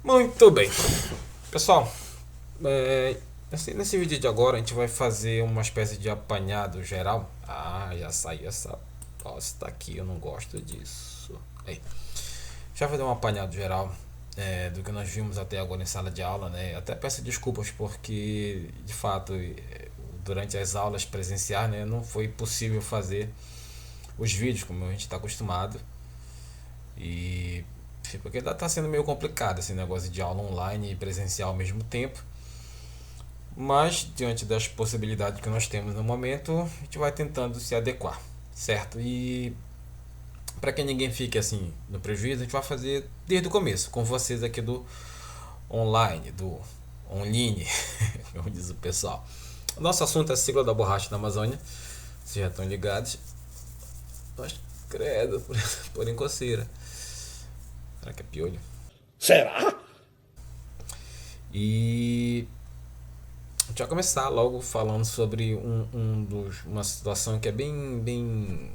Muito bem, pessoal. Nesse vídeo de agora a gente vai fazer uma espécie de apanhado geral. Já saiu essa bosta aqui, eu não gosto disso. Aí, já fazer um apanhado geral do que nós vimos até agora em sala de aula, né? Até peço desculpas porque, de fato, durante as aulas presenciais, né, não foi possível fazer os vídeos como a gente está acostumado. E porque tá sendo meio complicado esse negócio de aula online e presencial ao mesmo tempo. Mas, diante das possibilidades que nós temos no momento, a gente vai tentando se adequar, certo? E para que ninguém fique assim no prejuízo, a gente vai fazer desde o começo, com vocês aqui do online, do online, como diz o pessoal. O nosso assunto é a sigla da borracha da Amazônia, vocês já estão ligados. Mas, credo, por encoceira. Será que é piolho? Será? E a gente vai começar logo falando sobre uma situação que é bem.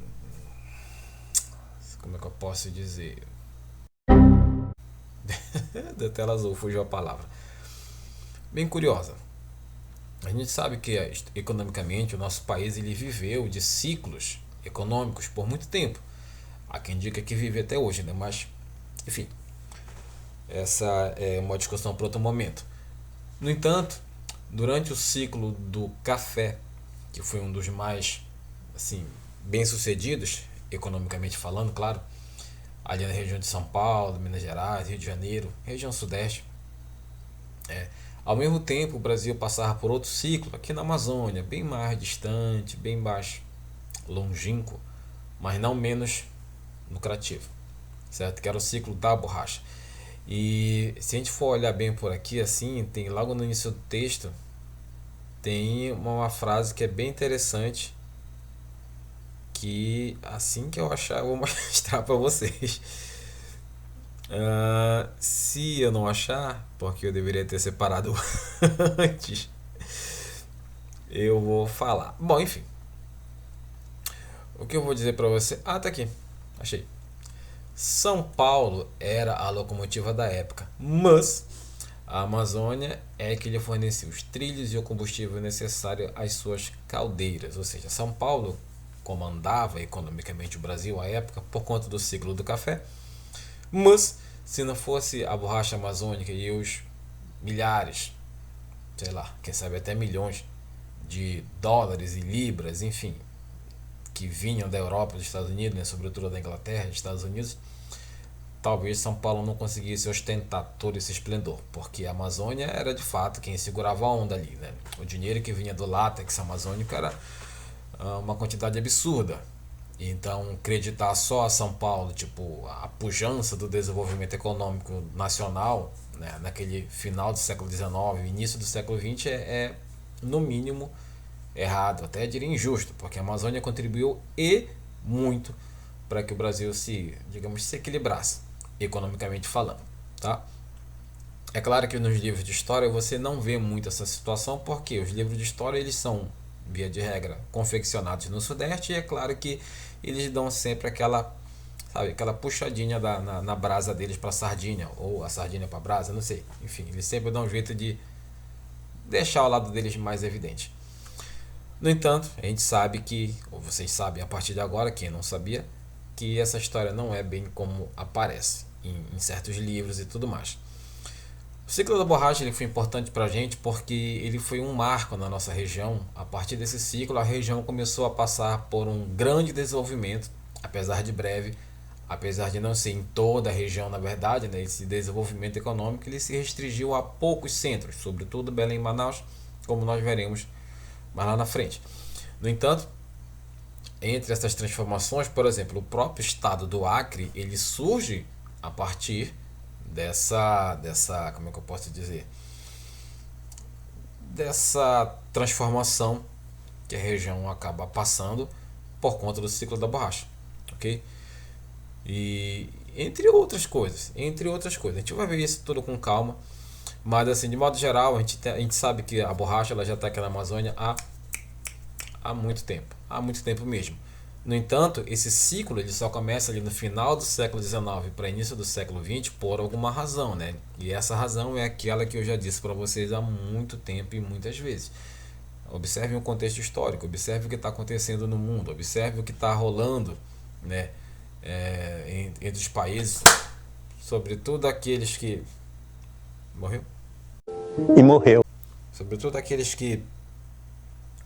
Como é que eu posso dizer? Da tela azul, fugiu a palavra. Bem curiosa. A gente sabe que economicamente o nosso país ele viveu de ciclos econômicos por muito tempo. Há quem diga que vive até hoje, né? Mas, enfim, essa é uma discussão para outro momento. No entanto, durante o ciclo do café, que foi um dos mais assim, bem-sucedidos, economicamente falando, claro, ali na região de São Paulo, Minas Gerais, Rio de Janeiro, região sudeste. Ao mesmo tempo, o Brasil passava por outro ciclo aqui na Amazônia, bem mais distante, bem mais longínquo, mas não menos lucrativo, certo? Que era o ciclo da borracha. E se a gente for olhar bem por aqui, assim, tem logo no início do texto, tem uma frase que é bem interessante, que assim que eu achar eu vou mostrar para vocês. Se eu não achar, porque eu deveria ter separado antes, eu vou falar. Bom, enfim, o que eu vou dizer para você? Tá aqui, achei. São Paulo era a locomotiva da época, mas a Amazônia é que lhe fornecia os trilhos e o combustível necessário às suas caldeiras. Ou seja, São Paulo comandava economicamente o Brasil à época por conta do ciclo do café, mas se não fosse a borracha amazônica e os milhares, sei lá, quem sabe até milhões de dólares e libras, enfim, que vinham da Europa, dos Estados Unidos, né, sobretudo da Inglaterra, dos Estados Unidos, talvez São Paulo não conseguisse ostentar todo esse esplendor, porque a Amazônia era de fato quem segurava a onda ali, né? O dinheiro que vinha do látex amazônico era uma quantidade absurda. Então, acreditar só a São Paulo, tipo, a pujança do desenvolvimento econômico nacional, né, naquele final do século XIX, início do século XX, no mínimo, errado, até diria injusto, porque a Amazônia contribuiu e muito para que o Brasil se, digamos, se equilibrasse, economicamente falando, tá? É claro que nos livros de história você não vê muito essa situação, porque os livros de história eles são, via de regra, confeccionados no Sudeste e é claro que eles dão sempre aquela, sabe, aquela puxadinha na brasa deles para sardinha ou a sardinha para brasa, não sei. Enfim, eles sempre dão um jeito de deixar o lado deles mais evidente. No entanto, a gente sabe que, ou vocês sabem a partir de agora, quem não sabia, que essa história não é bem como aparece em certos livros e tudo mais. O ciclo da borracha ele foi importante para a gente porque ele foi um marco na nossa região. A partir desse ciclo, a região começou a passar por um grande desenvolvimento, apesar de breve, apesar de não ser em toda a região, na verdade, né, esse desenvolvimento econômico ele se restringiu a poucos centros, sobretudo Belém e Manaus, como nós veremos mais lá na frente. No entanto, entre essas transformações, por exemplo, o próprio estado do Acre ele surge a partir dessa como é que eu posso dizer, dessa transformação que a região acaba passando por conta do ciclo da borracha, ok? E entre outras coisas, a gente vai ver isso tudo com calma, mas assim, de modo geral, a gente sabe que a borracha ela já está aqui na Amazônia há muito tempo mesmo. No entanto, esse ciclo ele só começa ali no final do século XIX para início do século XX por alguma razão, né? E essa razão é aquela que eu já disse para vocês há muito tempo e muitas vezes. Observe o contexto histórico, observe o que está acontecendo no mundo, observe o que está rolando, né? Entre os países, sobretudo aqueles que morreu, E morreu. sobretudo aqueles que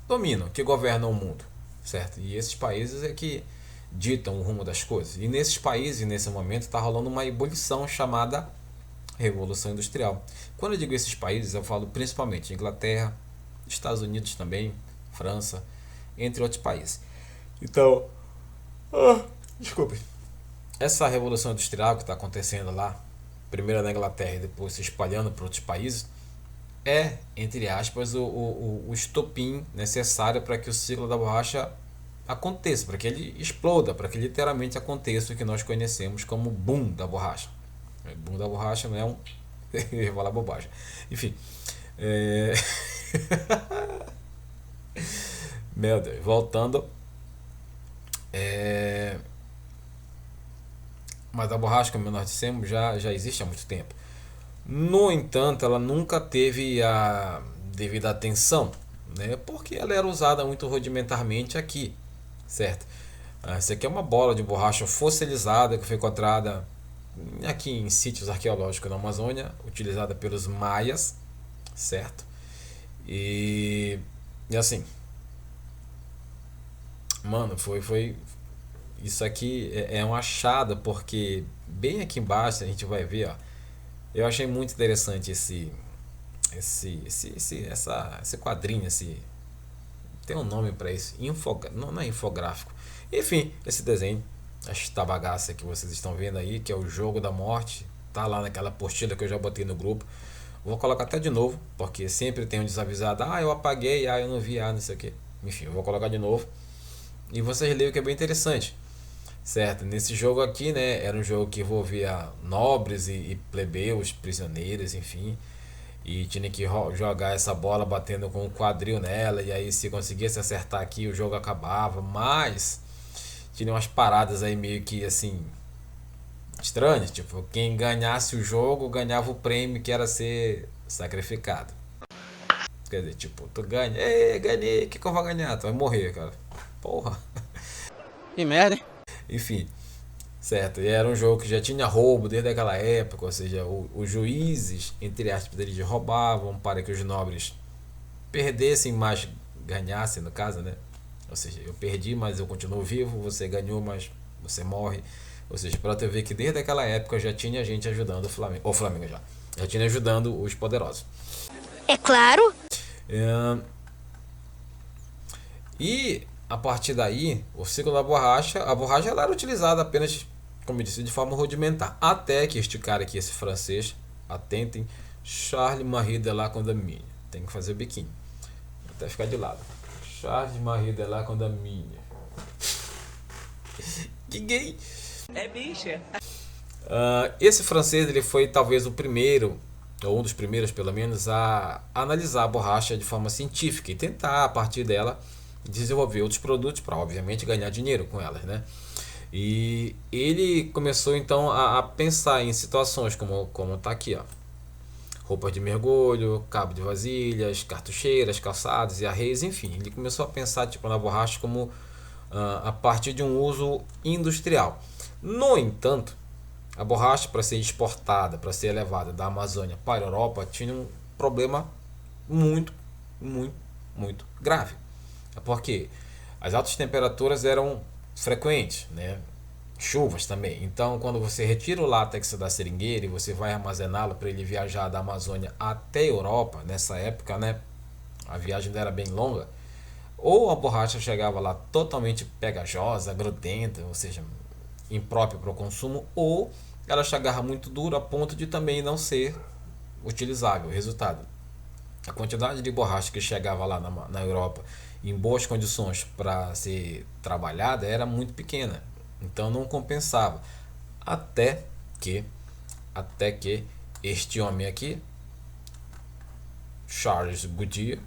dominam, que governam o mundo, certo? E esses países é que ditam o rumo das coisas. E nesses países, nesse momento, está rolando uma ebulição chamada Revolução Industrial. Quando eu digo esses países, eu falo principalmente Inglaterra, Estados Unidos também, França, entre outros países. Então, desculpe. Essa Revolução Industrial que está acontecendo lá, primeiro na Inglaterra e depois se espalhando para outros países, é, entre aspas, o estopim necessário para que o ciclo da borracha aconteça, para que ele exploda, para que literalmente aconteça o que nós conhecemos como boom da borracha. Boom da borracha não é um. Eu ia falar bobagem. Enfim. É... Meu Deus, voltando. É... Mas a borracha, como nós dissemos, já existe há muito tempo. No entanto, ela nunca teve a devida atenção, né? Porque ela era usada muito rudimentarmente aqui, certo? Essa aqui é uma bola de borracha fossilizada que foi encontrada aqui em sítios arqueológicos na Amazônia, utilizada pelos maias, certo? E, e assim, mano, foi isso aqui é um achado porque bem aqui embaixo a gente vai ver, ó. Eu achei muito interessante esse quadrinho, tem um nome para isso, não é infográfico. Enfim, esse desenho, esta bagaça que vocês estão vendo aí, que é o Jogo da Morte, tá lá naquela apostila que eu já botei no grupo. Vou colocar até de novo, porque sempre tem um desavisado, eu apaguei, eu não vi, não sei o que. Enfim, eu vou colocar de novo. E vocês leiam que é bem interessante, certo? Nesse jogo aqui, né, era um jogo que envolvia nobres e plebeus, prisioneiros, enfim. E tinha que jogar essa bola batendo com o quadril nela. E aí, se conseguisse acertar aqui, o jogo acabava. Mas tinha umas paradas aí meio que assim estranhas. Tipo, quem ganhasse o jogo ganhava o prêmio que era ser sacrificado. Quer dizer, tipo, tu ganha, ganhei, o que eu vou ganhar? Tu vai morrer, cara. Porra. Que merda, hein? Enfim, certo. E era um jogo que já tinha roubo desde aquela época, ou seja, os juízes, entre aspas, eles roubavam para que os nobres perdessem, mas ganhassem, no caso, né? Ou seja, eu perdi, mas eu continuo vivo, você ganhou, mas você morre. Ou seja, para tu ver que desde aquela época já tinha gente ajudando o Flamengo já tinha ajudando os poderosos. É claro. E a partir daí, o ciclo da borracha, a borracha ela era utilizada apenas, como eu disse, de forma rudimentar. Até que este cara aqui, esse francês, atentem, Charles-Marie de la Condamine. Tem que fazer o biquinho. Vou até ficar de lado. Charles-Marie de la Condamine. Que gay! É bicha. Esse francês ele foi talvez o primeiro, ou um dos primeiros pelo menos, a analisar a borracha de forma científica e tentar, a partir dela, desenvolver outros produtos para, obviamente, ganhar dinheiro com elas, né? E ele começou então a pensar em situações como tá aqui, ó. Roupas de mergulho, cabo de vasilhas, cartucheiras, calçados e arreios, enfim. Ele começou a pensar tipo, na borracha como a partir de um uso industrial. No entanto, a borracha para ser exportada, para ser levada da Amazônia para a Europa, tinha um problema muito, muito, muito grave. Porque as altas temperaturas eram frequentes, né? Chuvas também. Então, quando você retira o látex da seringueira e você vai armazená-lo para ele viajar da Amazônia até a Europa, nessa época, né? A viagem ainda era bem longa. Ou a borracha chegava lá totalmente pegajosa, grudenta, ou seja, imprópria para o consumo, ou ela chegava muito dura a ponto de também não ser utilizável. Resultado: a quantidade de borracha que chegava lá na Europa em boas condições para ser trabalhada era muito pequena, então não compensava. Até que este homem aqui, Charles Goodyear,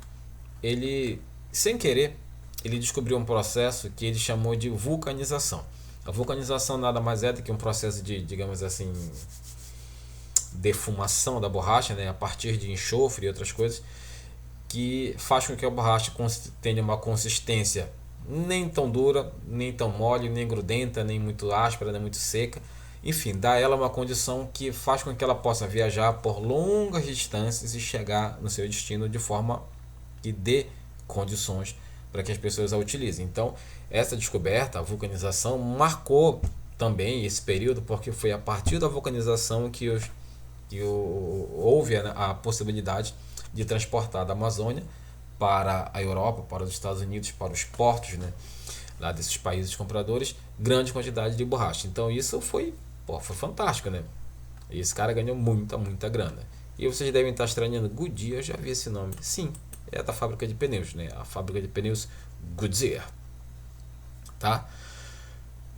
ele sem querer ele descobriu um processo que ele chamou de vulcanização. A vulcanização nada mais é do que um processo de, digamos assim, defumação da borracha, né, a partir de enxofre e outras coisas, que faz com que a borracha tenha uma consistência nem tão dura, nem tão mole, nem grudenta, nem muito áspera, nem muito seca. Enfim, dá a ela uma condição que faz com que ela possa viajar por longas distâncias e chegar no seu destino de forma que dê condições para que as pessoas a utilizem. Então, essa descoberta, a vulcanização, marcou também esse período, porque foi a partir da vulcanização que houve a possibilidade de transportar da Amazônia para a Europa, para os Estados Unidos, para os portos, né, lá desses países compradores, grande quantidade de borracha. Então isso foi fantástico, né? E esse cara ganhou muita grana. E vocês devem estar estranhando, Goodyear, eu já vi esse nome. Sim, é da fábrica de pneus, né? A fábrica de pneus Goodyear, tá?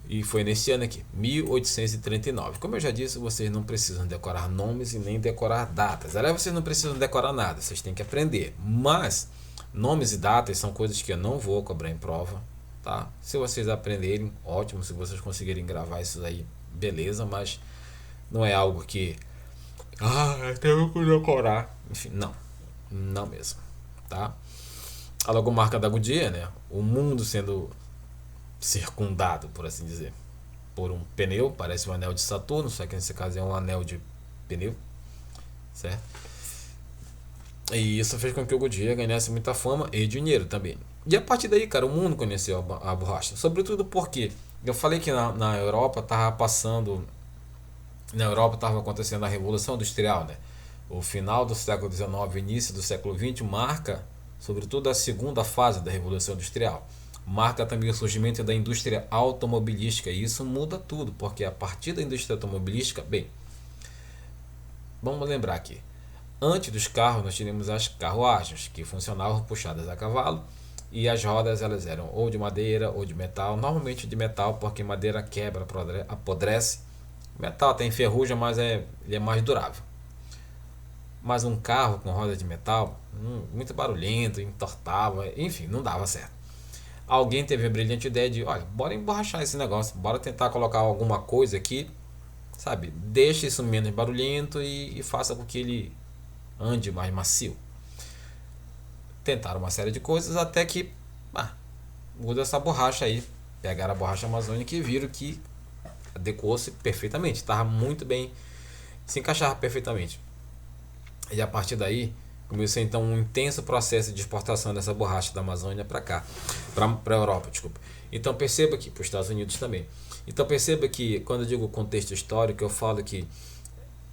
E foi nesse ano aqui, 1839. Como eu já disse, vocês não precisam decorar nomes e nem decorar datas. Aliás, vocês não precisam decorar nada, vocês têm que aprender. Mas nomes e datas são coisas que eu não vou cobrar em prova, tá? Se vocês aprenderem, ótimo. Se vocês conseguirem gravar isso aí, beleza. Mas não é algo que eu tenho que decorar. Enfim, não mesmo, tá? A logomarca da Goodyear, né? O mundo sendo circundado, por assim dizer, por um pneu, parece um anel de Saturno, só que nesse caso é um anel de pneu, certo? E isso fez com que o Goodyear ganhasse muita fama e dinheiro também. E a partir daí, cara, o mundo conheceu a borracha, sobretudo porque eu falei que na Europa estava acontecendo a Revolução Industrial, né? O final do século XIX, início do século XX marca, sobretudo, a segunda fase da Revolução Industrial. Marca também o surgimento da indústria automobilística, e isso muda tudo, porque a partir da indústria automobilística, bem, vamos lembrar aqui, antes dos carros nós tínhamos as carruagens, que funcionavam puxadas a cavalo, e as rodas elas eram ou de madeira ou de metal, normalmente de metal, porque madeira quebra, apodrece, metal até enferruja, mas ele é mais durável. Mas um carro com roda de metal, muito barulhento, entortava, enfim, não dava certo. Alguém teve a brilhante ideia de, olha, bora emborrachar esse negócio, bora tentar colocar alguma coisa aqui, sabe, deixe isso menos barulhento e faça com que ele ande mais macio. Tentaram uma série de coisas até que muda essa borracha aí, pegaram a borracha amazônica e viram que adequou-se perfeitamente, estava muito bem, se encaixava perfeitamente. E a partir daí começou então um intenso processo de exportação dessa borracha da Amazônia para cá, para a Europa, desculpa. Então perceba que, para os Estados Unidos também. Então perceba que quando eu digo contexto histórico, eu falo que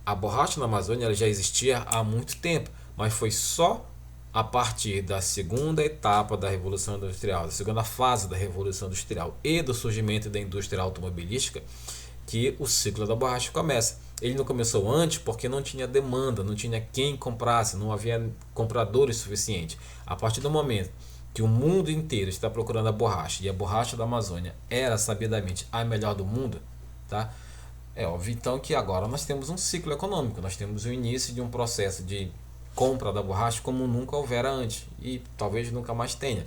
a borracha na Amazônia ela já existia há muito tempo, mas foi só a partir da segunda etapa da Revolução Industrial, da segunda fase da Revolução Industrial e do surgimento da indústria automobilística, que o ciclo da borracha começa. Ele não começou antes porque não tinha demanda, não tinha quem comprasse, não havia compradores suficientes. A partir do momento que o mundo inteiro está procurando a borracha e a borracha da Amazônia era sabidamente a melhor do mundo, tá? É óbvio então que agora nós temos um ciclo econômico, nós temos o início de um processo de compra da borracha como nunca houvera antes e talvez nunca mais tenha.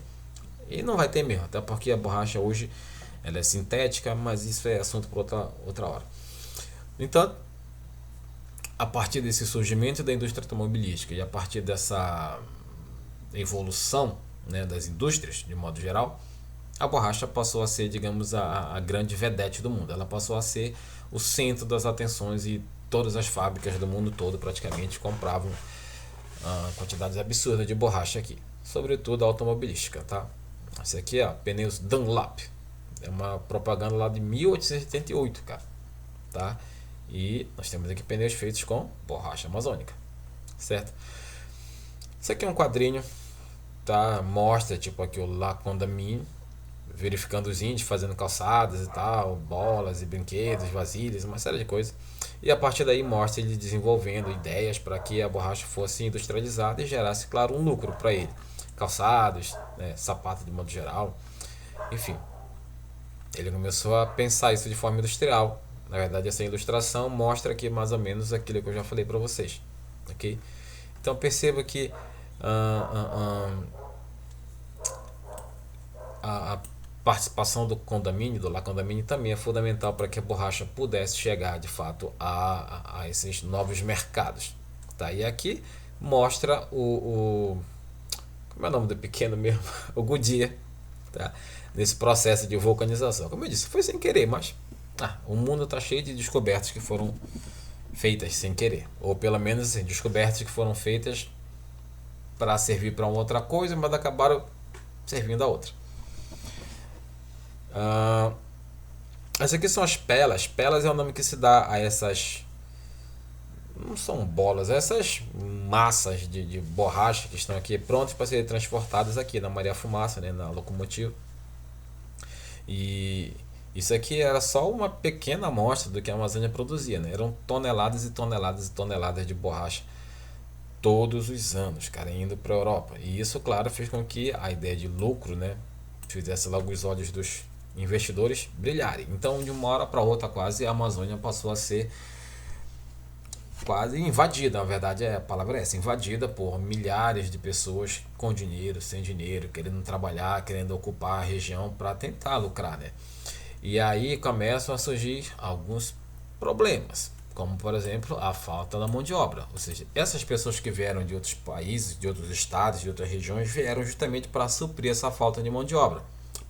E não vai ter mesmo, até porque a borracha hoje ela é sintética, mas isso é assunto para outra hora. Então, a partir desse surgimento da indústria automobilística e a partir dessa evolução, né, das indústrias de modo geral, a borracha passou a ser, digamos, a grande vedete do mundo. Ela passou a ser o centro das atenções e todas as fábricas do mundo todo praticamente compravam quantidades absurdas de borracha aqui, sobretudo a automobilística, tá? Esse aqui é pneus Dunlop, é uma propaganda lá de 1888, cara, tá? E nós temos aqui pneus feitos com borracha amazônica, certo? Isso aqui é um quadrinho, tá? Mostra tipo aqui o La Condamine verificando os índios fazendo calçadas e tal, bolas e brinquedos, vasilhas, uma série de coisas. E a partir daí mostra ele desenvolvendo ideias para que a borracha fosse industrializada e gerasse, claro, um lucro para ele. Calçados, né, sapato de modo geral, enfim. Ele começou a pensar isso de forma industrial. Na verdade, essa ilustração mostra aqui mais ou menos aquilo que eu já falei para vocês, ok? Então perceba que a participação do condomínio, do lacondomínio, também é fundamental para que a borracha pudesse chegar de fato a esses novos mercados. Tá? E aqui mostra como é o nome do pequeno mesmo? O Goodyear, tá? Nesse processo de vulcanização. Como eu disse, foi sem querer, mas o mundo está cheio de descobertas que foram feitas sem querer, ou pelo menos assim, descobertas que foram feitas para servir para uma outra coisa, mas acabaram servindo a outra. Essas aqui são as pelas. Pelas é o nome que se dá a essas, não são bolas, essas massas de borracha que estão aqui prontas para serem transportadas aqui na Maria Fumaça, né, na locomotiva. E isso aqui era só uma pequena amostra do que a Amazônia produzia, né? Eram toneladas e toneladas e toneladas de borracha todos os anos, cara, indo para a Europa. E isso, claro, fez com que a ideia de lucro, né, fizesse logo os olhos dos investidores brilharem. Então, de uma hora para outra, quase a Amazônia passou a ser quase invadida, na verdade a palavra é essa, invadida por milhares de pessoas com dinheiro, sem dinheiro, querendo trabalhar, querendo ocupar a região para tentar lucrar, né? E aí começam a surgir alguns problemas, como por exemplo a falta da mão de obra. Ou seja, essas pessoas que vieram de outros países, de outros estados, de outras regiões, vieram justamente para suprir essa falta de mão de obra.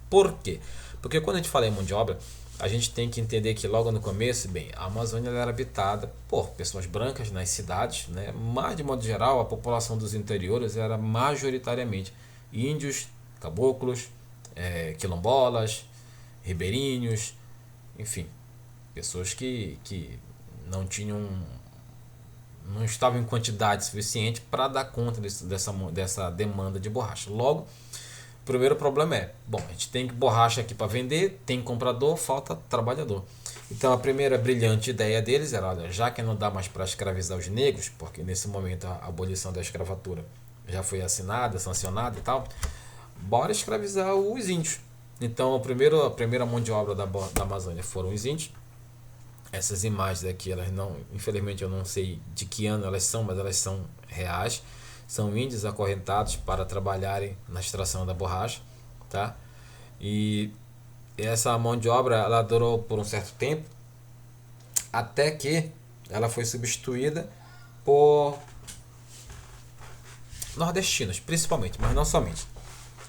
Por quê? Porque quando a gente fala em mão de obra, a gente tem que entender que logo no começo, bem, a Amazônia era habitada por pessoas brancas nas cidades, né? Mas de modo geral a população dos interiores era majoritariamente índios, caboclos, quilombolas, ribeirinhos, enfim, pessoas que não tinham, não estavam em quantidade suficiente para dar conta dessa demanda de borracha. Logo, o primeiro problema é, bom, a gente tem borracha aqui para vender, tem comprador, falta trabalhador. Então a primeira brilhante ideia deles era, olha, já que não dá mais para escravizar os negros, porque nesse momento a abolição da escravatura já foi assinada, sancionada e tal, bora escravizar os índios. Então a primeira mão de obra da Amazônia foram os índios. Essas imagens aqui, elas não, infelizmente eu não sei de que ano elas são, mas elas são reais. São índios acorrentados para trabalharem na extração da borracha, tá? E essa mão de obra ela durou por um certo tempo, até que ela foi substituída por nordestinos, principalmente, mas não somente.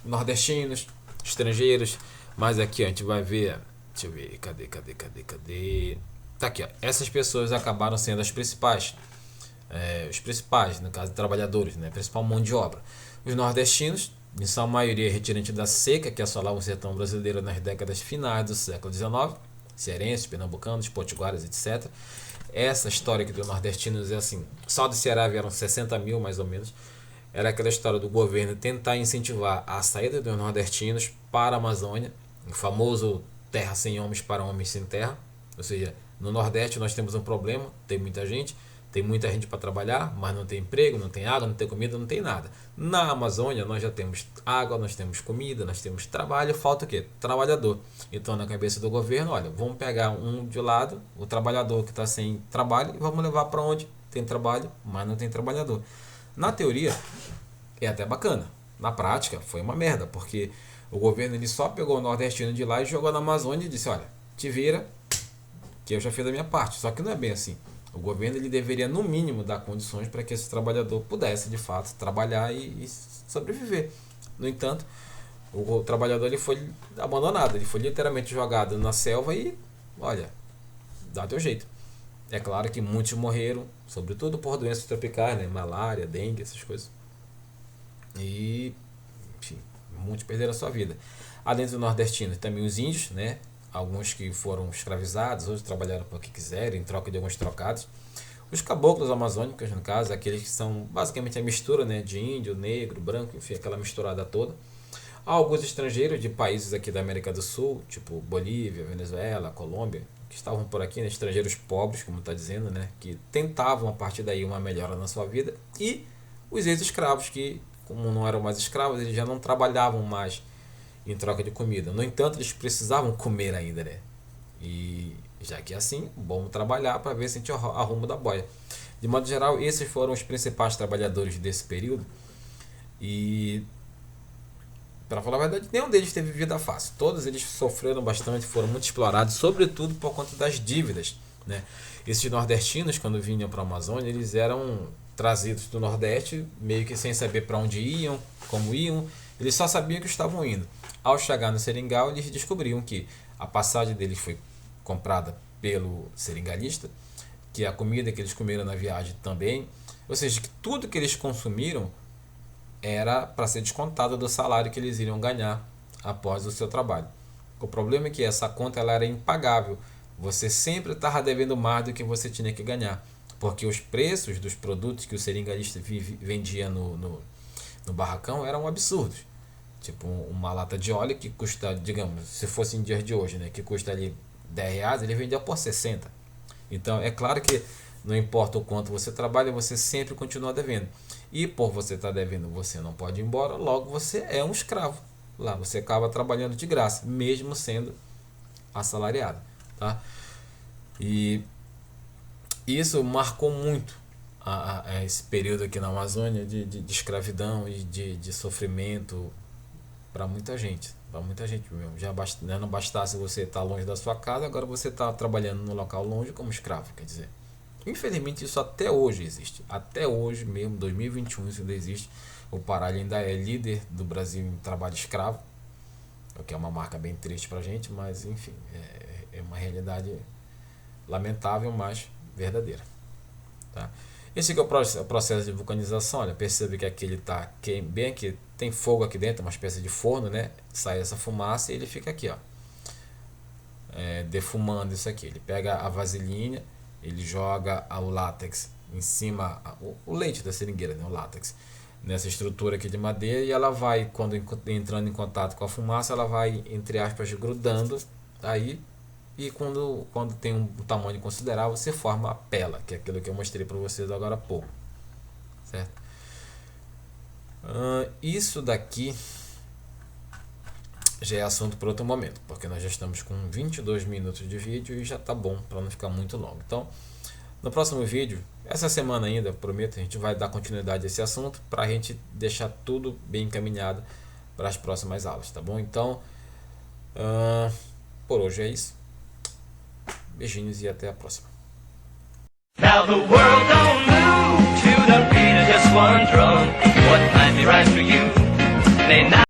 Nordestinos, estrangeiros, mas aqui a gente vai ver, deixa eu ver, cadê? Tá aqui, ó. Essas pessoas acabaram sendo as principais. Os principais, no caso, trabalhadores, né? Principal mão de obra. Os nordestinos, em sua maioria retirante da seca que assolava o sertão brasileiro nas décadas finais do século XIX, cearenses, pernambucanos, potiguares, etc. Essa história aqui dos nordestinos é assim, só do Ceará vieram 60 mil mais ou menos. Era aquela história do governo tentar incentivar a saída dos nordestinos para a Amazônia, o famoso terra sem homens para homens sem terra. Ou seja, no Nordeste nós temos um problema, tem muita gente para trabalhar, mas não tem emprego, não tem água, não tem comida, não tem nada. Na Amazônia nós já temos água, nós temos comida, nós temos trabalho, falta o quê? Trabalhador. Então na cabeça do governo, olha, vamos pegar um de lado, o trabalhador que está sem trabalho, e vamos levar para onde tem trabalho, mas não tem trabalhador. Na teoria é até bacana, na prática foi uma merda, porque o governo ele só pegou o nordestino de lá e jogou na Amazônia e disse, olha, te vira, que eu já fiz a minha parte. Só que não é bem assim. O governo ele deveria, no mínimo, dar condições para que esse trabalhador pudesse, de fato, trabalhar e sobreviver. No entanto, o trabalhador ele foi abandonado, ele foi literalmente jogado na selva e, olha, dá teu jeito. É claro que muitos morreram, sobretudo por doenças tropicais, né? Malária, dengue, essas coisas. E, enfim, muitos perderam a sua vida. Além dos nordestinos, também os índios, né? Alguns que foram escravizados, outros trabalharam para o que quiserem, em troca de alguns trocados. Os caboclos amazônicos, no caso, aqueles que são basicamente a mistura, né, de índio, negro, branco, enfim, aquela misturada toda. Há alguns estrangeiros de países aqui da América do Sul, tipo Bolívia, Venezuela, Colômbia, que estavam por aqui, né, estrangeiros pobres, como está dizendo, né, que tentavam a partir daí uma melhora na sua vida. E os ex-escravos, que como não eram mais escravos, eles já não trabalhavam mais em troca de comida. No entanto, eles precisavam comer ainda, né? E já que é assim, vamos trabalhar para ver se a gente arruma da boia. De modo geral, esses foram os principais trabalhadores desse período. E Para falar a verdade, nenhum deles teve vida fácil. Todos eles sofreram bastante, foram muito explorados, sobretudo por conta das dívidas, né? Esses nordestinos, quando vinham para a Amazônia, eles eram trazidos do Nordeste, meio que sem saber para onde iam, como iam, eles só sabiam que estavam indo. Ao chegar no Seringal, eles descobriam que a passagem deles foi comprada pelo seringalista, que a comida que eles comeram na viagem também, ou seja, que tudo que eles consumiram era para ser descontado do salário que eles iriam ganhar após o seu trabalho. O problema é que essa conta ela era impagável. Você sempre estava devendo mais do que você tinha que ganhar, porque os preços dos produtos que o seringalista vendia no barracão eram absurdos. Tipo, uma lata de óleo que custa, digamos, se fosse em dias de hoje, né, que custa ali R$10, ele vendia por 60. Então, é claro que não importa o quanto você trabalha, você sempre continua devendo. E por você estar devendo, você não pode ir embora, logo você é um escravo. Lá você acaba trabalhando de graça, mesmo sendo assalariado, tá? E isso marcou muito esse período aqui na Amazônia de escravidão e de sofrimento para muita gente. Para muita gente mesmo. Já não bastasse você estar longe da sua casa, agora você está trabalhando no local longe como escravo, quer dizer. Infelizmente isso até hoje existe. Até hoje mesmo, 2021, isso ainda existe. O Pará ainda é líder do Brasil em trabalho escravo, o que é uma marca bem triste pra gente, mas enfim, é uma realidade lamentável, mas verdadeira. Tá? Esse aqui é o processo de vulcanização. Olha, percebe que aqui ele está bem aqui, tem fogo aqui dentro, uma espécie de forno, né? Sai essa fumaça e ele fica aqui, ó, defumando isso aqui. Ele pega a vasilhinha, ele joga o látex em cima, o leite da seringueira, né? O látex, nessa estrutura aqui de madeira, e ela vai, quando entrando em contato com a fumaça, ela vai, entre aspas, grudando aí, e quando tem um tamanho considerável, você forma a pela, que é aquilo que eu mostrei para vocês agora há pouco, certo? Isso daqui já é assunto para outro momento, porque nós já estamos com 22 minutos de vídeo e já tá bom para não ficar muito longo. Então, no próximo vídeo, essa semana ainda, prometo, a gente vai dar continuidade a esse assunto para a gente deixar tudo bem encaminhado para as próximas aulas, tá bom? Então, por hoje é isso. Beijinhos e até a próxima. Now the world don't move to the beat of just one drum. What might be right for you may not